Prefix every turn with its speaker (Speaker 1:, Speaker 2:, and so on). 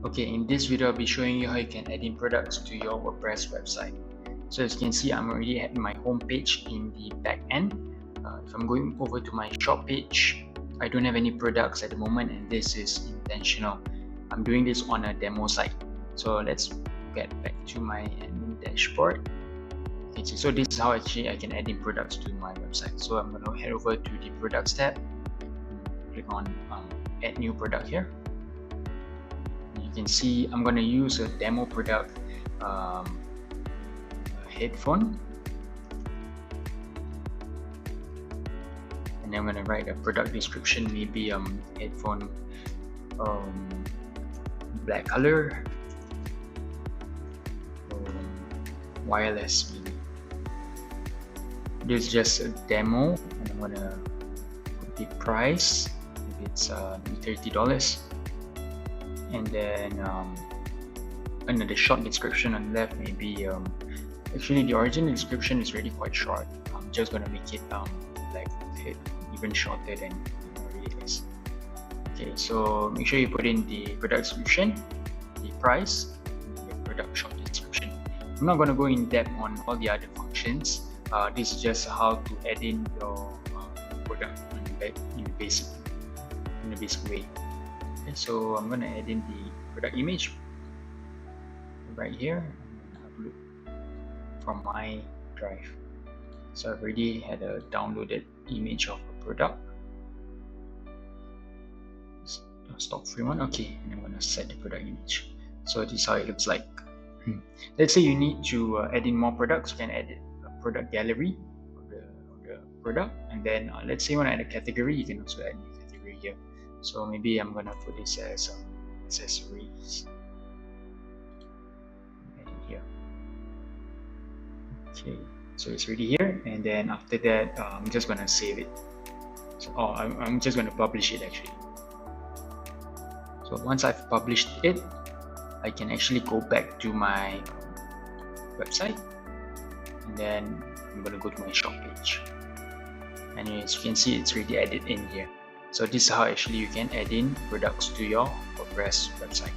Speaker 1: Okay, in this video I'll be showing you how you can add in products to your WordPress website. So as you can see, I'm already at my home page in the back end. If I'm going over to my shop page, I don't have any products at the moment, and this is intentional. I'm doing this on a demo site. So let's get back to my admin dashboard. Okay, so this is how actually I can add in products to my website. So I'm going to head over to the products tab, click on add new product here. You can see I'm going to use a demo product, a headphone, and then I'm going to write a product description, maybe headphone black color, wireless maybe. This is just a demo, and I'm going to put the price, maybe it's $30. And then another short description on the left, maybe actually the original description is really quite short. I'm just gonna make it like even shorter than it is. Okay, so make sure you put in the product description, the price, and the product short description. I'm not gonna go in depth on all the other functions. This is just how to add in your product in a basic way. Okay, so I'm going to add in the product image right here and upload from my drive. So I've already had a downloaded image of a product, stock free one. Okay, and I'm going to set the product image. So this is how it looks like. Let's say you need to add in more products. You can add a product gallery of the product, and then let's say you want to add a category, you can also add a category here. So maybe I'm gonna put this as accessories here. Okay, so it's already here, and then after that I'm just gonna save it. So I'm just gonna publish it actually. So once I've published it, I can actually go back to my website, and then I'm gonna go to my shop page, and as you can see, it's already added in here. So this is how actually you can add in products to your WordPress website.